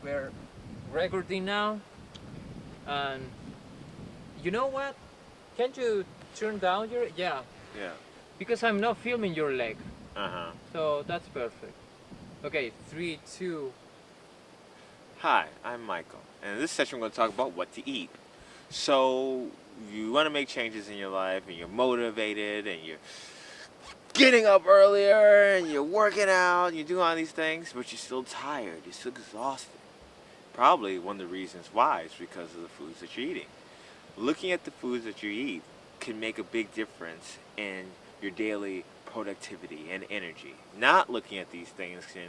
we're recording now, and you know what? Can't you turn down your yeah? Yeah. Because I'm not filming your leg, Uh-huh. so that's perfect. Okay, three, two. Hi, I'm Michael, and in this session we're going to talk about what to eat. So, you want to make changes in your life, and you're motivated, and you're getting up earlier, and you're working out, and you're doing all these things, but you're still tired, you're still exhausted. Probably one of the reasons why is because of the foods that you're eating. Looking at the foods that you eat can make a big difference in your daily productivity and energy. Not looking at these things can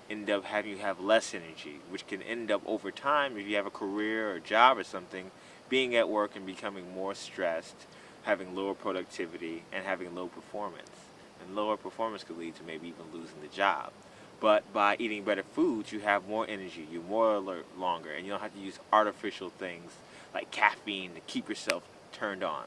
end up having you have less energy, which can end up over time if you have a career or job or something, being at work and becoming more stressed, having lower productivity, and having low performance. And lower performance could lead to maybe even losing the job. But by eating better foods, you have more energy, you're more alert longer, and you don't have to use artificial things like caffeine to keep yourself turned on.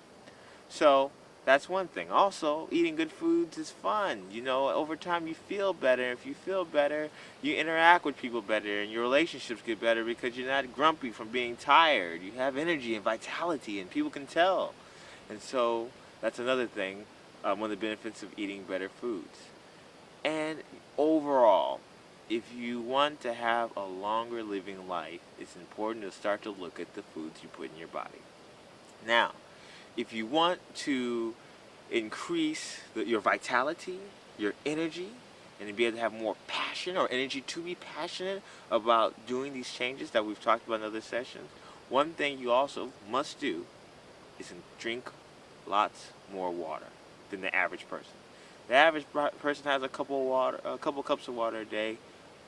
So that's one thing. Also, eating good foods is fun. Over time you feel better. If you feel better, you interact with people better, and your relationships get better because you're not grumpy from being tired. You have energy and vitality, and people can tell. And so that's another thing, one of the benefits of eating better foods. And overall, if you want to have a longer living life, it's important to start to look at the foods you put in your body. Now, if you want to increase your vitality, your energy, and to be able to have more passion or energy to be passionate about doing these changes that we've talked about in other sessions, one thing you also must do is drink lots more water than the average person. The average person has a couple cups of water a day.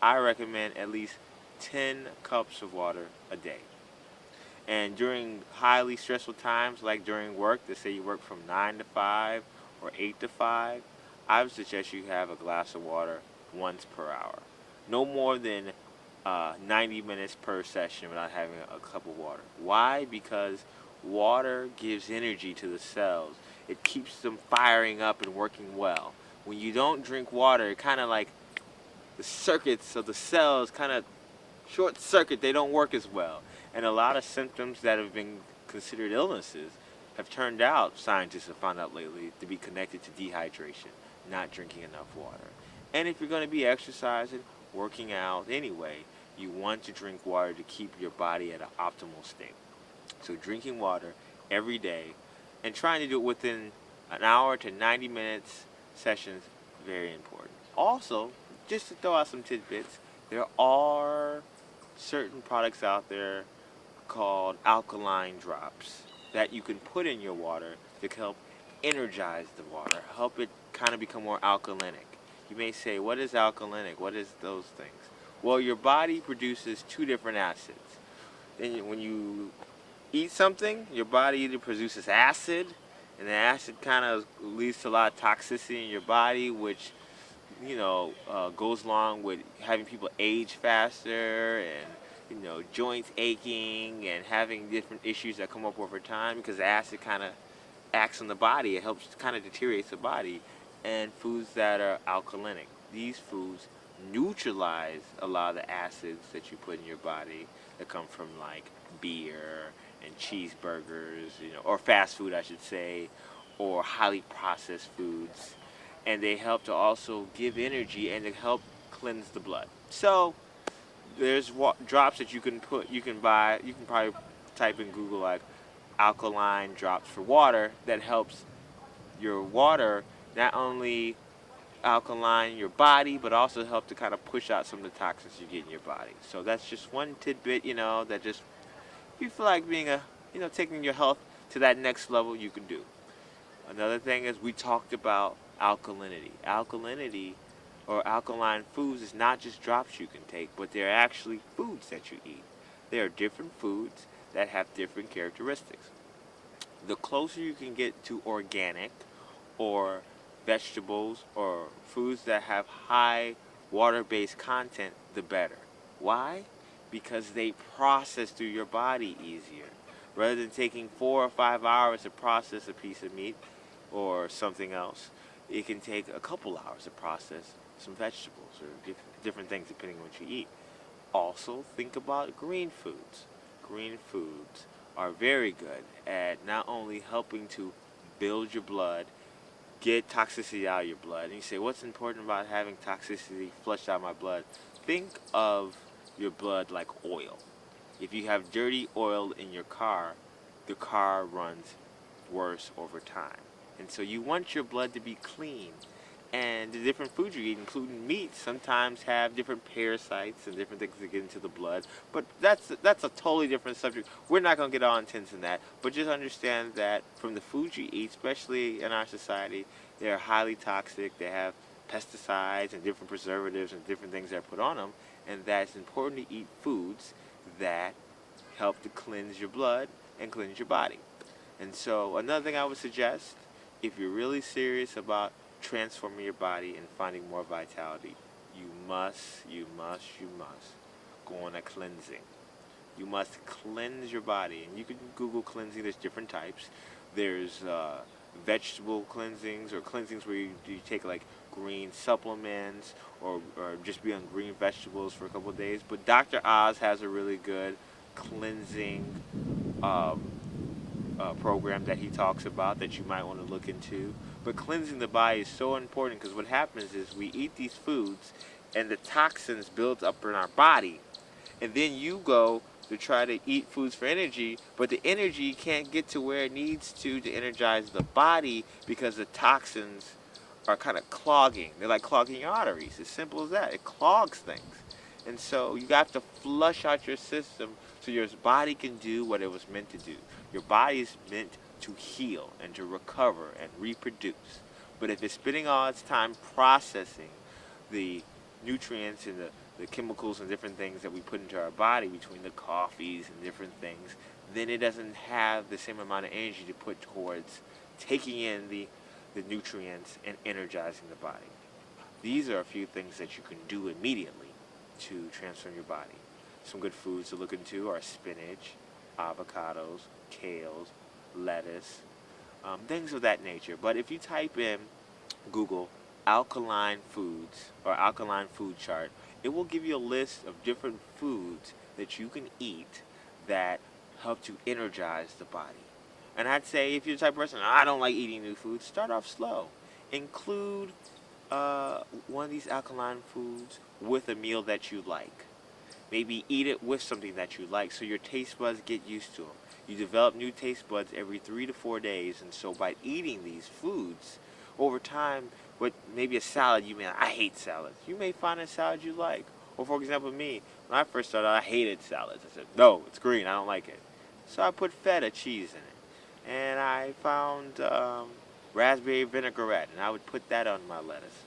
I recommend at least 10 cups of water a day. And during highly stressful times, like during work, let's say you work from 9 to 5 or 8 to 5, I would suggest you have a glass of water once per hour. No more than 90 minutes per session without having a cup of water. Why? Because water gives energy to the cells. It keeps them firing up and working well. When you don't drink water, it kind of like the circuits of the cells kind of short circuit, they don't work as well. And a lot of symptoms that have been considered illnesses have turned out, scientists have found out lately, to be connected to dehydration, not drinking enough water. And if you're going to be exercising, working out anyway, you want to drink water to keep your body at an optimal state. So drinking water every day and trying to do it within an hour to 90 minutes sessions, very important. Also, just to throw out some tidbits, there are certain products out there called alkaline drops that you can put in your water to help energize the water, help it kind of become more alkalinic. You may say, what is alkalinic? What is those things? Well, your body produces two different acids. Then when you eat something, your body either produces acid, and the acid kind of leads to a lot of toxicity in your body, which goes along with having people age faster and joints aching and having different issues that come up over time because the acid kind of acts on the body. It helps kind of deteriorates the body. And foods that are alkalinic, these foods neutralize a lot of the acids that you put in your body that come from like beer and cheeseburgers, or fast food, I should say, or highly processed foods. And they help to also give energy and to help cleanse the blood. So there's drops that you can buy. You can probably type in Google like alkaline drops for water that helps your water not only alkaline your body, but also help to kind of push out some of the toxins you get in your body. So that's just one tidbit, that just if you feel like being taking your health to that next level, you can do. Another thing is we talked about alkalinity. Alkalinity or alkaline foods is not just drops you can take, but they're actually foods that you eat. They are different foods that have different characteristics. The closer you can get to organic or vegetables or foods that have high water-based content, the better. Why? Because they process through your body easier. Rather than taking 4 or 5 hours to process a piece of meat or something else, it can take a couple hours to process some vegetables or different things depending on what you eat. also think about green foods. Green foods are very good at not only helping to build your blood, get toxicity out of your blood. And you say, what's important about having toxicity flushed out of my blood? Think of your blood like oil. If you have dirty oil in your car, the car runs worse over time. And so you want your blood to be clean. And the different foods you eat, including meat, sometimes have different parasites and different things that get into the blood. But that's a totally different subject. We're not going to get all intense in that. But just understand that from the foods you eat, especially in our society, they're highly toxic. They have pesticides and different preservatives and different things that are put on them. And that it's important to eat foods that help to cleanse your blood and cleanse your body. And so another thing I would suggest, if you're really serious about transforming your body and finding more vitality, you must go on a cleansing. You must cleanse your body. And you can Google cleansing. There's different types. There's vegetable cleansings, or cleansings where you take like green supplements, or just be on green vegetables for a couple of days. But Dr. Oz has a really good cleansing program that he talks about that you might want to look into. But cleansing the body is so important, because what happens is we eat these foods and the toxins build up in our body, and then you go to try to eat foods for energy, but the energy can't get to where it needs to energize the body, because the toxins are kind of clogging. They're like clogging your arteries. As simple as that. It clogs things. And so you have to flush out your system so your body can do what it was meant to do. Your body is meant to heal and to recover and reproduce. But if it's spending all its time processing the nutrients and the chemicals and different things that we put into our body between the coffees and different things, then it doesn't have the same amount of energy to put towards taking in the nutrients and energizing the body. These are a few things that you can do immediately to transform your body. Some good foods to look into are spinach, avocados, kales, lettuce, things of that nature. But if you type in Google alkaline foods or alkaline food chart, it will give you a list of different foods that you can eat that help to energize the body. And I'd say if you're the type of person, I don't like eating new foods, start off slow. Include one of these alkaline foods with a meal that you like. Maybe eat it with something that you like so your taste buds get used to them. You develop new taste buds every 3 to 4 days, and so by eating these foods, over time, with maybe a salad, I hate salads. You may find a salad you like. Or for example, me, when I first started, I hated salads. I said, no, it's green, I don't like it. So I put feta cheese in it. And I found raspberry vinaigrette, and I would put that on my lettuce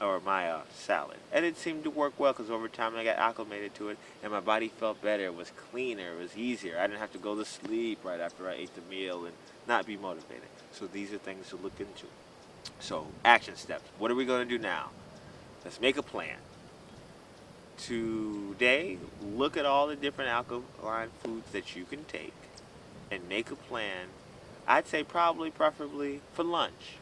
or my salad. And it seemed to work well, because over time I got acclimated to it, and my body felt better. It was cleaner, it was easier. I didn't have to go to sleep right after I ate the meal and not be motivated. So these are things to look into. So action steps. What are we going to do now? Let's make a plan. Today, look at all the different alkaline foods that you can take and make a plan. I'd say preferably for lunch.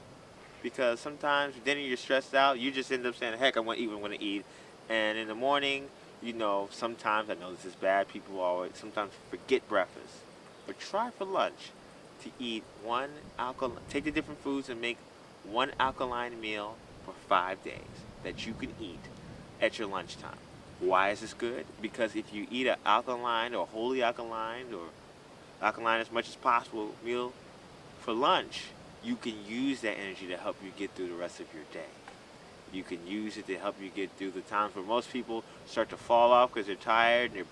Because sometimes dinner you're stressed out, you just end up saying, heck, I want to eat what I want to eat. And in the morning, sometimes, I know this is bad, people always sometimes forget breakfast. But try for lunch to eat take the different foods and make one alkaline meal for 5 days that you can eat at your lunchtime. Why is this good? Because if you eat an alkaline or wholly alkaline or alkaline as much as possible meal for lunch, you can use that energy to help you get through the rest of your day. You can use it to help you get through the times where most people start to fall off because they're tired and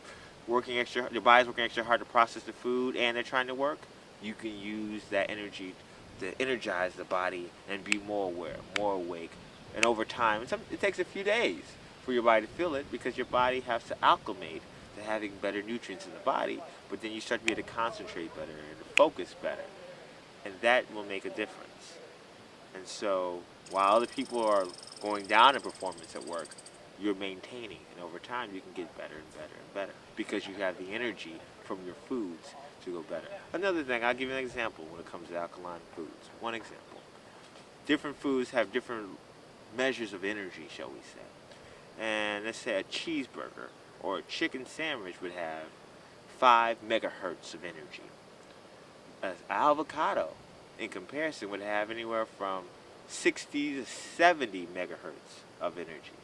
their body's working extra hard to process the food and they're trying to work. You can use that energy to energize the body and be more aware, more awake. And over time, it takes a few days for your body to feel it, because your body has to acclimate to having better nutrients in the body, but then you start to be able to concentrate better and to focus better. And that will make a difference. And so while other people are going down in performance at work, you're maintaining. And over time, you can get better and better and better, because you have the energy from your foods to go better. Another thing, I'll give you an example when it comes to alkaline foods. One example. Different foods have different measures of energy, shall we say. And let's say a cheeseburger or a chicken sandwich would have 5 megahertz of energy. An avocado, in comparison, would have anywhere from 60 to 70 megahertz of energy.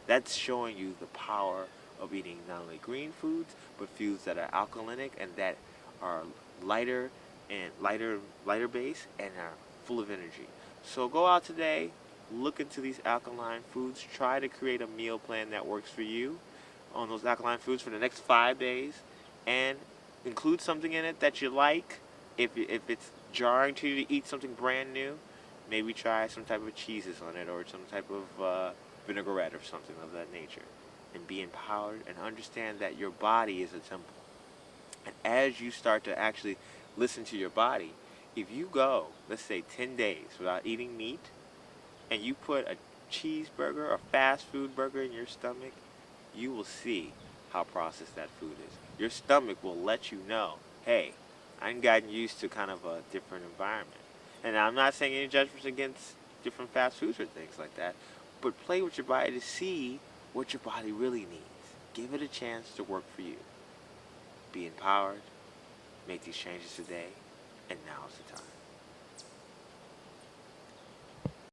That's showing you the power of eating not only green foods, but foods that are alkalinic and that are lighter and lighter base and are full of energy. So go out today, look into these alkaline foods, try to create a meal plan that works for you on those alkaline foods for the next 5 days, and include something in it that you like. If it's jarring to you to eat something brand new, maybe try some type of cheeses on it or some type of vinaigrette or something of that nature. And be empowered and understand that your body is a temple. And as you start to actually listen to your body, if you go, let's say 10 days without eating meat, and you put a cheeseburger or fast food burger in your stomach, you will see how processed that food is. Your stomach will let you know, hey, I've gotten used to kind of a different environment. And I'm not saying any judgments against different fast foods or things like that, but play with your body to see what your body really needs. Give it a chance to work for you. Be empowered, make these changes today, and now's the time.